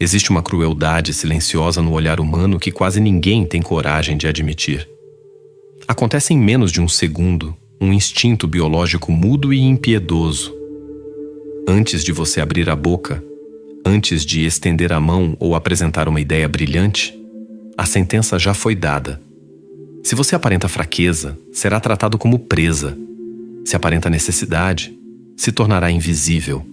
Existe uma crueldade silenciosa no olhar humano que quase ninguém tem coragem de admitir. Acontece em menos de um segundo um instinto biológico mudo e impiedoso. Antes de você abrir a boca, antes de estender a mão ou apresentar uma ideia brilhante, a sentença já foi dada. Se você aparenta fraqueza, será tratado como presa. Se aparenta necessidade, se tornará invisível.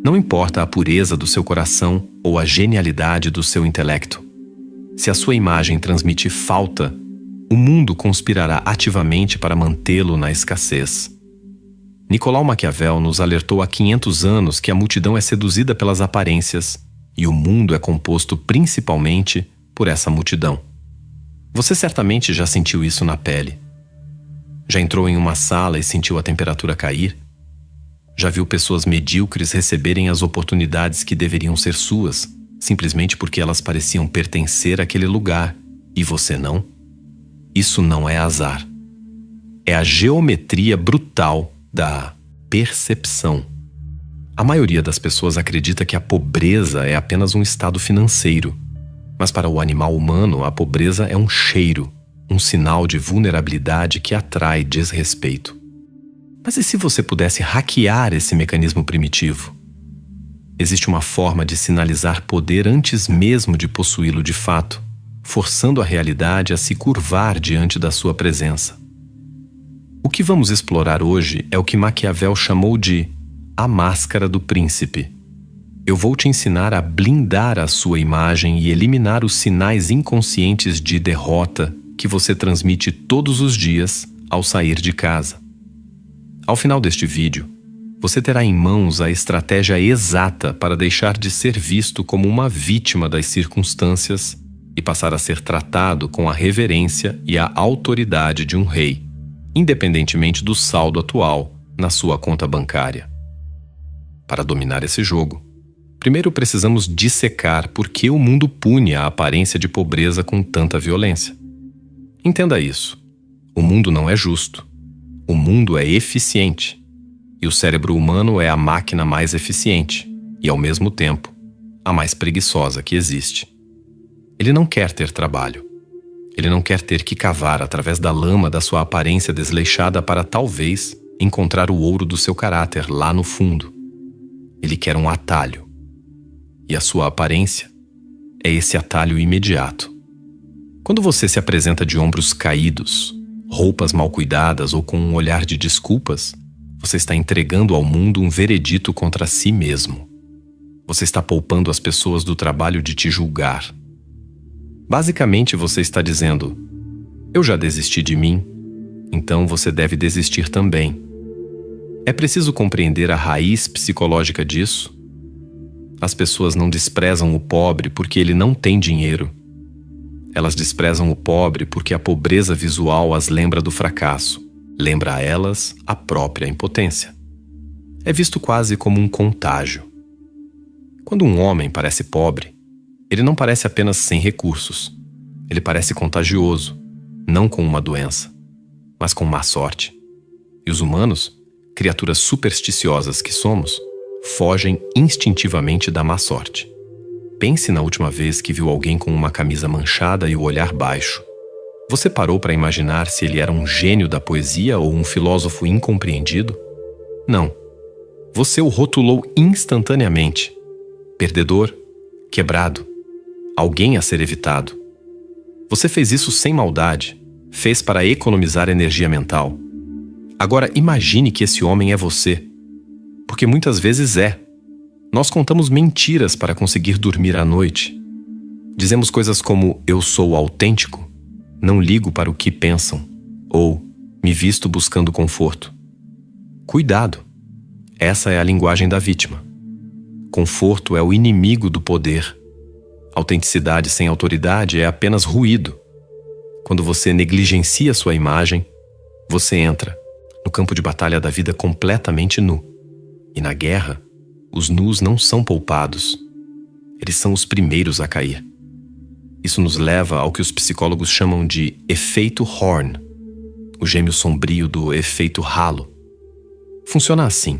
Não importa a pureza do seu coração ou a genialidade do seu intelecto. Se a sua imagem transmite falta, o mundo conspirará ativamente para mantê-lo na escassez. Nicolau Maquiavel nos alertou há 500 anos que a multidão é seduzida pelas aparências e o mundo é composto principalmente por essa multidão. Você certamente já sentiu isso na pele. Já entrou em uma sala e sentiu a temperatura cair? Já viu pessoas medíocres receberem as oportunidades que deveriam ser suas, simplesmente porque elas pareciam pertencer àquele lugar e você não? Isso não é azar. É a geometria brutal da percepção. A maioria das pessoas acredita que a pobreza é apenas um estado financeiro, mas para o animal humano a pobreza é um cheiro, um sinal de vulnerabilidade que atrai desrespeito. Mas e se você pudesse hackear esse mecanismo primitivo? Existe uma forma de sinalizar poder antes mesmo de possuí-lo de fato, forçando a realidade a se curvar diante da sua presença. O que vamos explorar hoje é o que Maquiavel chamou de a máscara do príncipe. Eu vou te ensinar a blindar a sua imagem e eliminar os sinais inconscientes de derrota que você transmite todos os dias ao sair de casa. Ao final deste vídeo, você terá em mãos a estratégia exata para deixar de ser visto como uma vítima das circunstâncias e passar a ser tratado com a reverência e a autoridade de um rei, independentemente do saldo atual na sua conta bancária. Para dominar esse jogo, primeiro precisamos dissecar por que o mundo pune a aparência de pobreza com tanta violência. Entenda isso. O mundo não é justo. O mundo é eficiente. E o cérebro humano é a máquina mais eficiente e, ao mesmo tempo, a mais preguiçosa que existe. Ele não quer ter trabalho. Ele não quer ter que cavar através da lama da sua aparência desleixada para, talvez, encontrar o ouro do seu caráter lá no fundo. Ele quer um atalho. E a sua aparência é esse atalho imediato. Quando você se apresenta de ombros caídos, roupas mal cuidadas ou com um olhar de desculpas, você está entregando ao mundo um veredito contra si mesmo. Você está poupando as pessoas do trabalho de te julgar. Basicamente, você está dizendo: eu já desisti de mim, então você deve desistir também. É preciso compreender a raiz psicológica disso. As pessoas não desprezam o pobre porque ele não tem dinheiro. Elas desprezam o pobre porque a pobreza visual as lembra do fracasso, lembra a elas a própria impotência. É visto quase como um contágio. Quando um homem parece pobre, ele não parece apenas sem recursos. Ele parece contagioso, não com uma doença, mas com má sorte. E os humanos, criaturas supersticiosas que somos, fogem instintivamente da má sorte. Pense na última vez que viu alguém com uma camisa manchada e o olhar baixo. Você parou para imaginar se ele era um gênio da poesia ou um filósofo incompreendido? Não. Você o rotulou instantaneamente. Perdedor, quebrado, alguém a ser evitado. Você fez isso sem maldade, fez para economizar energia mental. Agora imagine que esse homem é você. Porque muitas vezes é. Nós contamos mentiras para conseguir dormir à noite. Dizemos coisas como: eu sou autêntico, não ligo para o que pensam, ou me visto buscando conforto. Cuidado! Essa é a linguagem da vítima. Conforto é o inimigo do poder. Autenticidade sem autoridade é apenas ruído. Quando você negligencia sua imagem, você entra no campo de batalha da vida completamente nu. E na guerra, os nus não são poupados. Eles são os primeiros a cair. Isso nos leva ao que os psicólogos chamam de efeito Horn, o gêmeo sombrio do efeito halo. Funciona assim.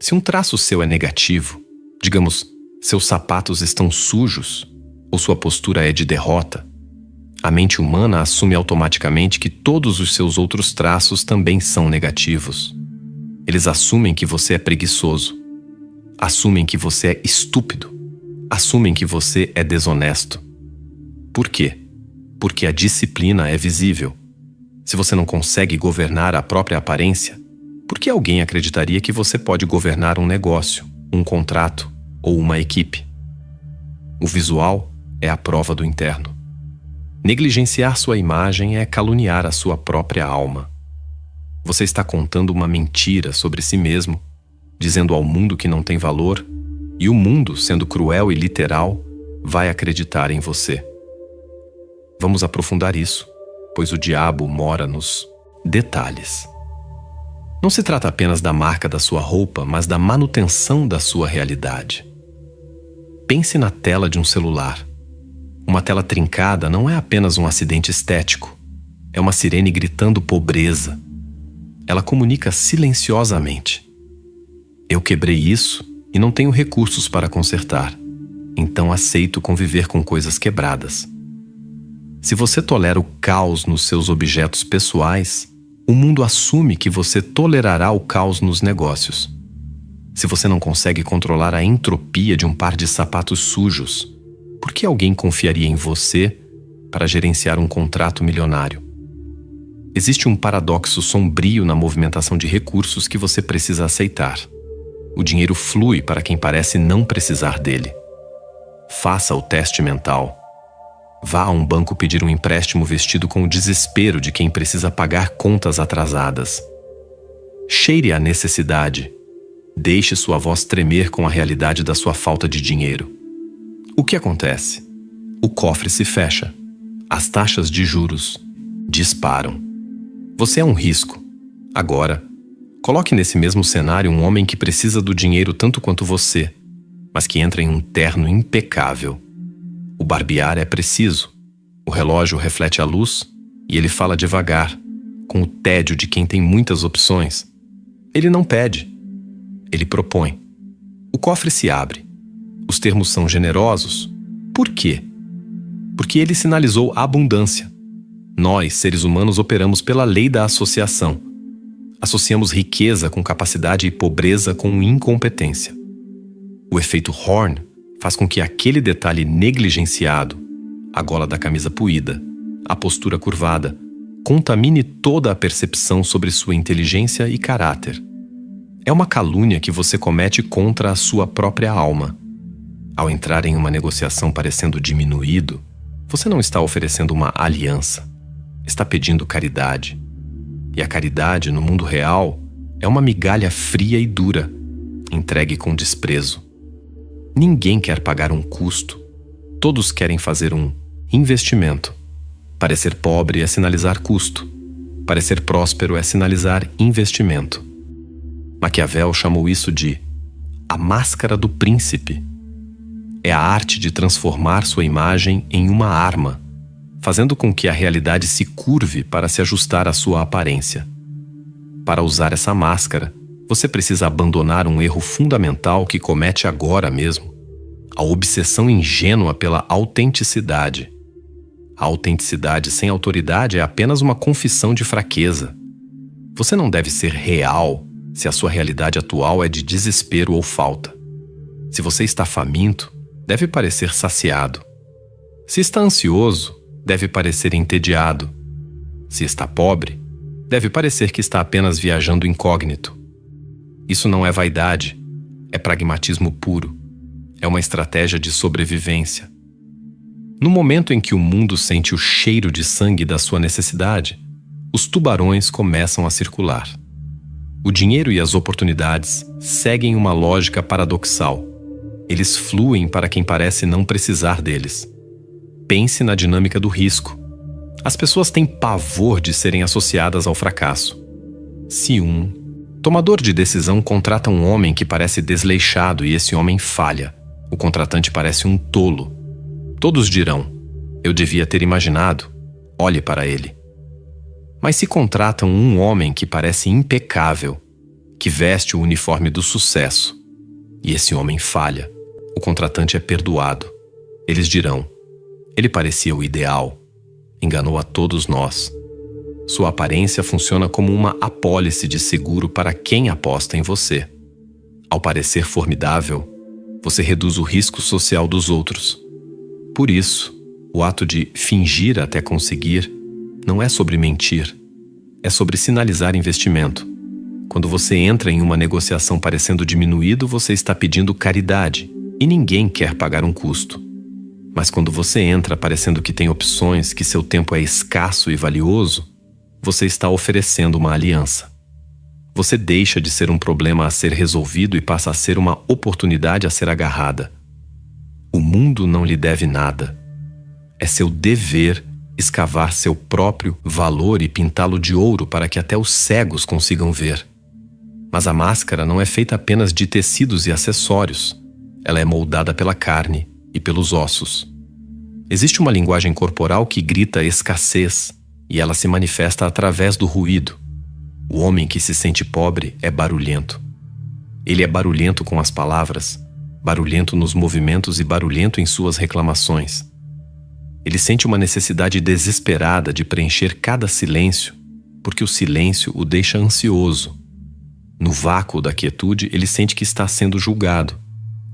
Se um traço seu é negativo, digamos, Seus sapatos estão sujos ou sua postura é de derrota? A mente humana assume automaticamente que todos os seus outros traços também são negativos. Eles assumem que você é preguiçoso, assumem que você é estúpido, assumem que você é desonesto. Por quê? Porque a disciplina é visível. Se você não consegue governar a própria aparência, por que alguém acreditaria que você pode governar um negócio, um contrato ou uma equipe? O visual é a prova do interno. Negligenciar sua imagem é caluniar a sua própria alma. Você está contando uma mentira sobre si mesmo, dizendo ao mundo que não tem valor, e o mundo, sendo cruel e literal, vai acreditar em você. Vamos aprofundar isso, pois o diabo mora nos detalhes. Não se trata apenas da marca da sua roupa, mas da manutenção da sua realidade. Pense na tela de um celular. Uma tela trincada não é apenas um acidente estético. É uma sirene gritando pobreza. Ela comunica silenciosamente. Eu quebrei isso e não tenho recursos para consertar. Então aceito conviver com coisas quebradas. Se você tolera o caos nos seus objetos pessoais, o mundo assume que você tolerará o caos nos negócios. Se você não consegue controlar a entropia de um par de sapatos sujos, por que alguém confiaria em você para gerenciar um contrato milionário? Existe um paradoxo sombrio na movimentação de recursos que você precisa aceitar. O dinheiro flui para quem parece não precisar dele. Faça o teste mental. Vá a um banco pedir um empréstimo vestido com o desespero de quem precisa pagar contas atrasadas. Cheire a necessidade. Deixe sua voz tremer com a realidade da sua falta de dinheiro. O que acontece? O cofre se fecha. As taxas de juros disparam. Você é um risco. Agora, coloque nesse mesmo cenário um homem que precisa do dinheiro tanto quanto você, mas que entra em um terno impecável. O barbear é preciso. O relógio reflete a luz e ele fala devagar, com o tédio de quem tem muitas opções. Ele não pede. Ele propõe. O cofre se abre. Os termos são generosos. Por quê? Porque ele sinalizou abundância. Nós, seres humanos, operamos pela lei da associação. Associamos riqueza com capacidade e pobreza com incompetência. O efeito Horn faz com que aquele detalhe negligenciado, a gola da camisa puída, a postura curvada, contamine toda a percepção sobre sua inteligência e caráter. É uma calúnia que você comete contra a sua própria alma. Ao entrar em uma negociação parecendo diminuído, você não está oferecendo uma aliança. Está pedindo caridade. E a caridade, no mundo real, é uma migalha fria e dura, entregue com desprezo. Ninguém quer pagar um custo. Todos querem fazer um investimento. Parecer pobre é sinalizar custo. Parecer próspero é sinalizar investimento. Maquiavel chamou isso de a máscara do príncipe. É a arte de transformar sua imagem em uma arma, fazendo com que a realidade se curve para se ajustar à sua aparência. Para usar essa máscara, você precisa abandonar um erro fundamental que comete agora mesmo: a obsessão ingênua pela autenticidade. A autenticidade sem autoridade é apenas uma confissão de fraqueza. Você não deve ser real se a sua realidade atual é de desespero ou falta. Se você está faminto, deve parecer saciado. Se está ansioso, deve parecer entediado. Se está pobre, deve parecer que está apenas viajando incógnito. Isso não é vaidade, é pragmatismo puro. É uma estratégia de sobrevivência. No momento em que o mundo sente o cheiro de sangue da sua necessidade, os tubarões começam a circular. O dinheiro e as oportunidades seguem uma lógica paradoxal. Eles fluem para quem parece não precisar deles. Pense na dinâmica do risco. As pessoas têm pavor de serem associadas ao fracasso. Se um tomador de decisão contrata um homem que parece desleixado e esse homem falha, o contratante parece um tolo. Todos dirão: eu devia ter imaginado, olhe para ele. Mas se contratam um homem que parece impecável, que veste o uniforme do sucesso, e esse homem falha, O contratante é perdoado. Eles dirão: ele parecia o ideal. Enganou a todos nós. Sua aparência funciona como uma apólice de seguro para quem aposta em você. Ao parecer formidável, você reduz o risco social dos outros. Por isso, o ato de fingir até conseguir não é sobre mentir, é sobre sinalizar investimento. Quando você entra em uma negociação parecendo diminuído, você está pedindo caridade, e ninguém quer pagar um custo. Mas quando você entra parecendo que tem opções, que seu tempo é escasso e valioso, você está oferecendo uma aliança. Você deixa de ser um problema a ser resolvido e passa a ser uma oportunidade a ser agarrada. O mundo não lhe deve nada. É seu dever escavar seu próprio valor e pintá-lo de ouro para que até os cegos consigam ver. Mas a máscara não é feita apenas de tecidos e acessórios. Ela é moldada pela carne e pelos ossos. Existe uma linguagem corporal que grita escassez, e ela se manifesta através do ruído. O homem que se sente pobre é barulhento. Ele é barulhento com as palavras, barulhento nos movimentos e barulhento em suas reclamações. Ele sente uma necessidade desesperada de preencher cada silêncio, porque o silêncio o deixa ansioso. No vácuo da quietude, ele sente que está sendo julgado.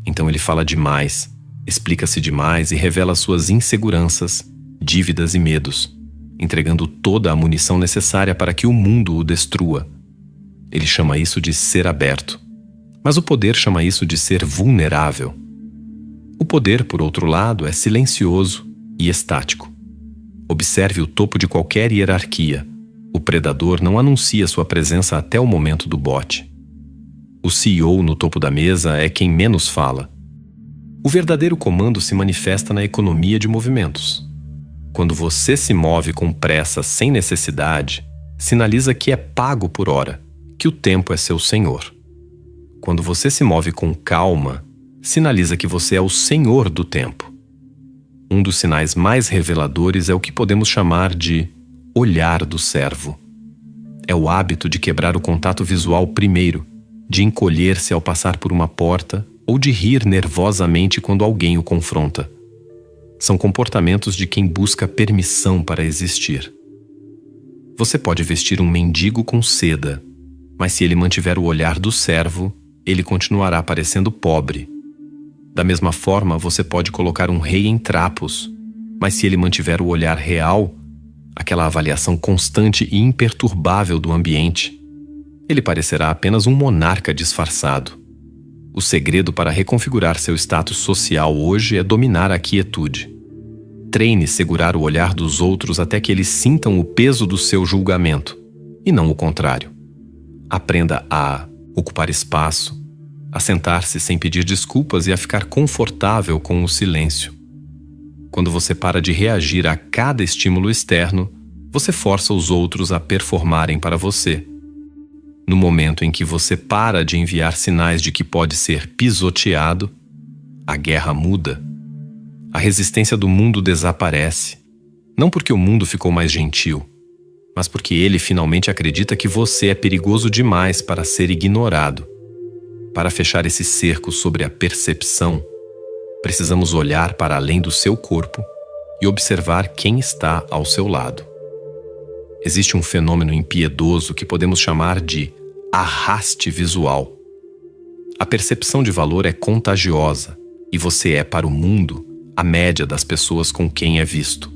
Então ele fala demais, explica-se demais e revela suas inseguranças, dívidas e medos, entregando toda a munição necessária para que o mundo o destrua. Ele chama isso de ser aberto. Mas o poder chama isso de ser vulnerável. O poder, por outro lado, é silencioso e estático. Observe o topo de qualquer hierarquia. O predador não anuncia sua presença até o momento do bote. O CEO no topo da mesa é quem menos fala. O verdadeiro comando se manifesta na economia de movimentos. Quando você se move com pressa sem necessidade, sinaliza que é pago por hora, que o tempo é seu senhor. Quando você se move com calma, sinaliza que você é o senhor do tempo. Um dos sinais mais reveladores é o que podemos chamar de olhar do servo. É o hábito de quebrar o contato visual primeiro, de encolher-se ao passar por uma porta ou de rir nervosamente quando alguém o confronta. São comportamentos de quem busca permissão para existir. Você pode vestir um mendigo com seda, mas se ele mantiver o olhar do servo, ele continuará parecendo pobre. Da mesma forma, você pode colocar um rei em trapos, mas se ele mantiver o olhar real, aquela avaliação constante e imperturbável do ambiente, ele parecerá apenas um monarca disfarçado. O segredo para reconfigurar seu status social hoje é dominar a quietude. Treine segurar o olhar dos outros até que eles sintam o peso do seu julgamento, e não o contrário. Aprenda a ocupar espaço, a sentar-se sem pedir desculpas e a ficar confortável com o silêncio. Quando você para de reagir a cada estímulo externo, você força os outros a performarem para você. No momento em que você para de enviar sinais de que pode ser pisoteado, a guerra muda. A resistência do mundo desaparece, não porque o mundo ficou mais gentil, mas porque ele finalmente acredita que você é perigoso demais para ser ignorado. Para fechar esse cerco sobre a percepção, precisamos olhar para além do seu corpo e observar quem está ao seu lado. Existe um fenômeno impiedoso que podemos chamar de arraste visual. A percepção de valor é contagiosa e você é para o mundo a média das pessoas com quem é visto.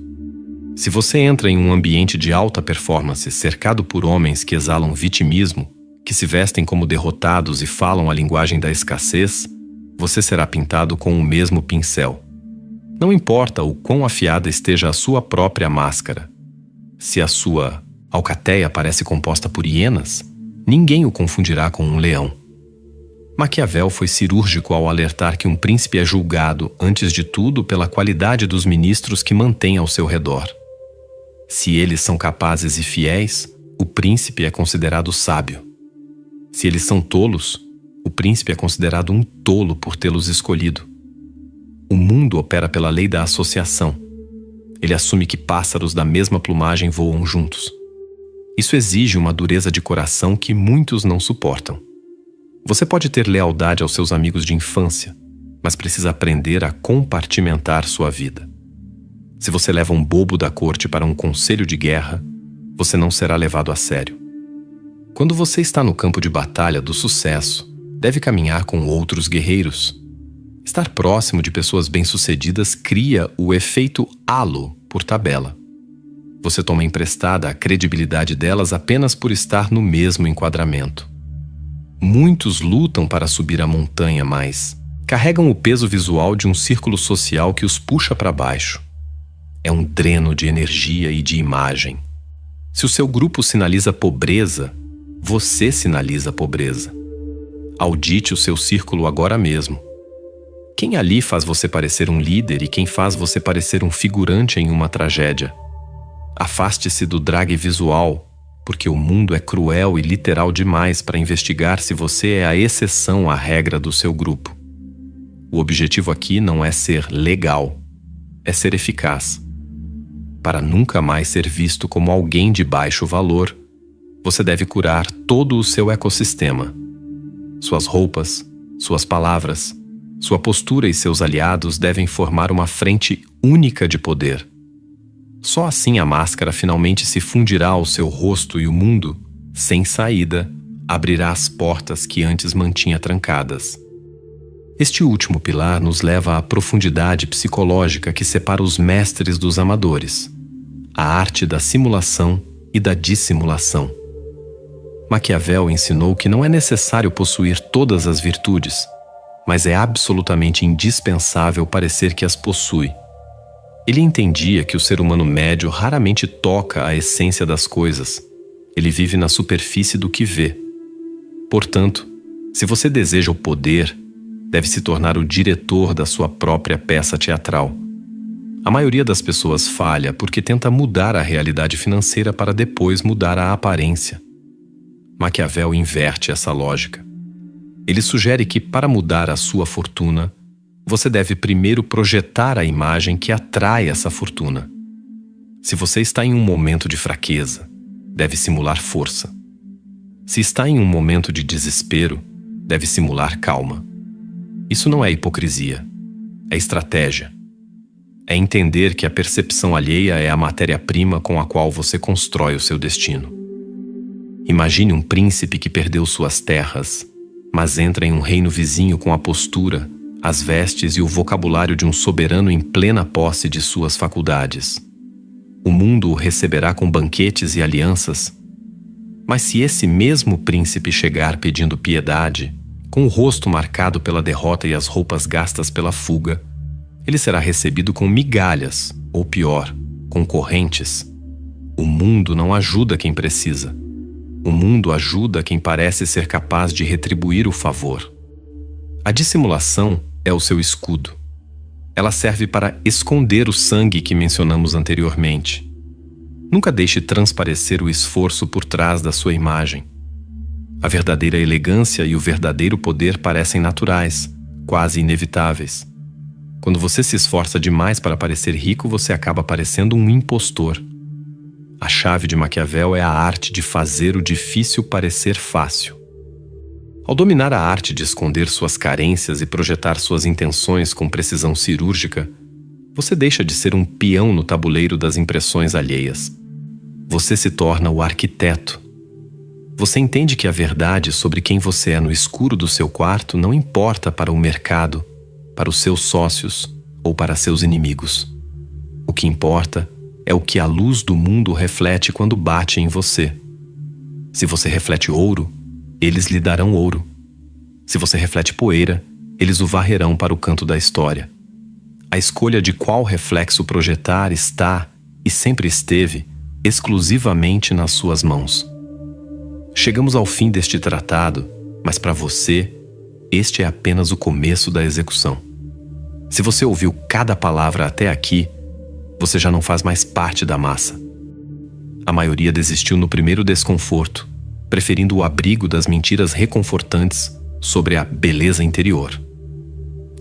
Se você entra em um ambiente de alta performance cercado por homens que exalam vitimismo, que se vestem como derrotados e falam a linguagem da escassez, você será pintado com o mesmo pincel. Não importa o quão afiada esteja a sua própria máscara. Se a sua alcateia parece composta por hienas, ninguém o confundirá com um leão. Maquiavel foi cirúrgico ao alertar que um príncipe é julgado, antes de tudo, pela qualidade dos ministros que mantém ao seu redor. Se eles são capazes e fiéis, o príncipe é considerado sábio. Se eles são tolos, o príncipe é considerado um tolo por tê-los escolhido. O mundo opera pela lei da associação. Ele assume que pássaros da mesma plumagem voam juntos. Isso exige uma dureza de coração que muitos não suportam. Você pode ter lealdade aos seus amigos de infância, mas precisa aprender a compartimentar sua vida. Se você leva um bobo da corte para um conselho de guerra, você não será levado a sério. Quando você está no campo de batalha do sucesso, deve caminhar com outros guerreiros. Estar próximo de pessoas bem-sucedidas cria o efeito halo por tabela. Você toma emprestada a credibilidade delas apenas por estar no mesmo enquadramento. Muitos lutam para subir a montanha, mas carregam o peso visual de um círculo social que os puxa para baixo. É um dreno de energia e de imagem. Se o seu grupo sinaliza pobreza, você sinaliza pobreza. Audite o seu círculo agora mesmo. Quem ali faz você parecer um líder e quem faz você parecer um figurante em uma tragédia? Afaste-se do drag visual, porque o mundo é cruel e literal demais para investigar se você é a exceção à regra do seu grupo. O objetivo aqui não é ser legal, é ser eficaz. Para nunca mais ser visto como alguém de baixo valor, você deve curar todo o seu ecossistema. Suas roupas, suas palavras, sua postura e seus aliados devem formar uma frente única de poder. Só assim a máscara finalmente se fundirá ao seu rosto e o mundo, sem saída, abrirá as portas que antes mantinha trancadas. Este último pilar nos leva à profundidade psicológica que separa os mestres dos amadores, a arte da simulação e da dissimulação. Maquiavel ensinou que não é necessário possuir todas as virtudes, mas é absolutamente indispensável parecer que as possui. Ele entendia que o ser humano médio raramente toca a essência das coisas. Ele vive na superfície do que vê. Portanto, se você deseja o poder, deve se tornar o diretor da sua própria peça teatral. A maioria das pessoas falha porque tenta mudar a realidade financeira para depois mudar a aparência. Maquiavel inverte essa lógica. Ele sugere que, para mudar a sua fortuna, você deve primeiro projetar a imagem que atrai essa fortuna. Se você está em um momento de fraqueza, deve simular força. Se está em um momento de desespero, deve simular calma. Isso não é hipocrisia, é estratégia. É entender que a percepção alheia é a matéria-prima com a qual você constrói o seu destino. Imagine um príncipe que perdeu suas terras, mas entra em um reino vizinho com a postura, as vestes e o vocabulário de um soberano em plena posse de suas faculdades. O mundo o receberá com banquetes e alianças. Mas se esse mesmo príncipe chegar pedindo piedade, com o rosto marcado pela derrota e as roupas gastas pela fuga, ele será recebido com migalhas, ou pior, com correntes. O mundo não ajuda quem precisa. O mundo ajuda quem parece ser capaz de retribuir o favor. A dissimulação é o seu escudo. Ela serve para esconder o sangue que mencionamos anteriormente. Nunca deixe transparecer o esforço por trás da sua imagem. A verdadeira elegância e o verdadeiro poder parecem naturais, quase inevitáveis. Quando você se esforça demais para parecer rico, você acaba parecendo um impostor. A chave de Maquiavel é a arte de fazer o difícil parecer fácil. Ao dominar a arte de esconder suas carências e projetar suas intenções com precisão cirúrgica, você deixa de ser um peão no tabuleiro das impressões alheias. Você se torna o arquiteto. Você entende que a verdade sobre quem você é no escuro do seu quarto não importa para o mercado, para os seus sócios ou para seus inimigos. O que importa é o que a luz do mundo reflete quando bate em você. Se você reflete ouro, eles lhe darão ouro. Se você reflete poeira, eles o varrerão para o canto da história. A escolha de qual reflexo projetar está, e sempre esteve, exclusivamente nas suas mãos. Chegamos ao fim deste tratado, mas para você, este é apenas o começo da execução. Se você ouviu cada palavra até aqui, você já não faz mais parte da massa. A maioria desistiu no primeiro desconforto, preferindo o abrigo das mentiras reconfortantes sobre a beleza interior.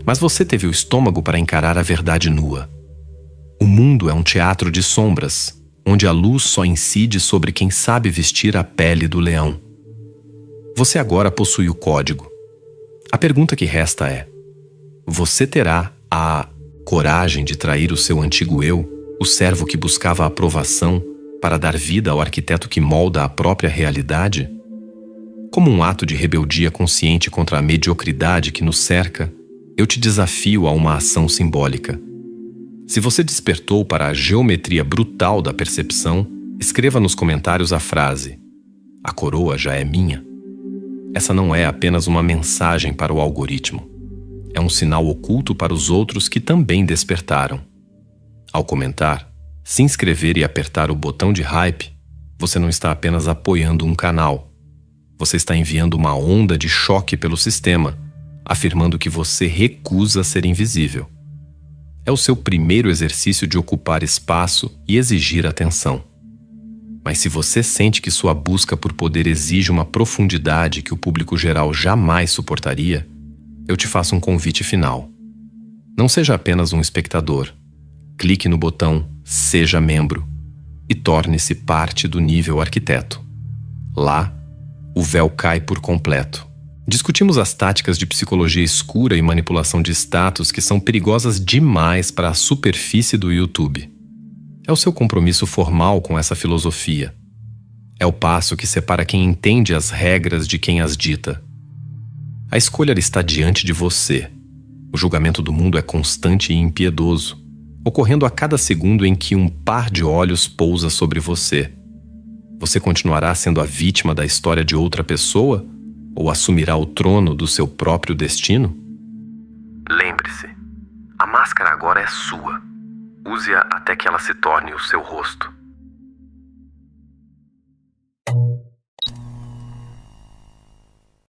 Mas você teve o estômago para encarar a verdade nua. O mundo é um teatro de sombras, onde a luz só incide sobre quem sabe vestir a pele do leão. Você agora possui o código. A pergunta que resta é: você terá a coragem de trair o seu antigo eu, o servo que buscava a aprovação, para dar vida ao arquiteto que molda a própria realidade? Como um ato de rebeldia consciente contra a mediocridade que nos cerca, eu te desafio a uma ação simbólica. Se você despertou para a geometria brutal da percepção, escreva nos comentários a frase: "A coroa já é minha". Essa não é apenas uma mensagem para o algoritmo. É um sinal oculto para os outros que também despertaram. Ao comentar, se inscrever e apertar o botão de hype, você não está apenas apoiando um canal. Você está enviando uma onda de choque pelo sistema, afirmando que você recusa ser invisível. É o seu primeiro exercício de ocupar espaço e exigir atenção. Mas se você sente que sua busca por poder exige uma profundidade que o público geral jamais suportaria, eu te faço um convite final. Não seja apenas um espectador. Clique no botão Seja Membro e torne-se parte do nível arquiteto. Lá, o véu cai por completo. Discutimos as táticas de psicologia escura e manipulação de status que são perigosas demais para a superfície do YouTube. É o seu compromisso formal com essa filosofia. É o passo que separa quem entende as regras de quem as dita. A escolha está diante de você. O julgamento do mundo é constante e impiedoso, ocorrendo a cada segundo em que um par de olhos pousa sobre você. Você continuará sendo a vítima da história de outra pessoa ou assumirá o trono do seu próprio destino? Lembre-se, a máscara agora é sua. Use-a até que ela se torne o seu rosto.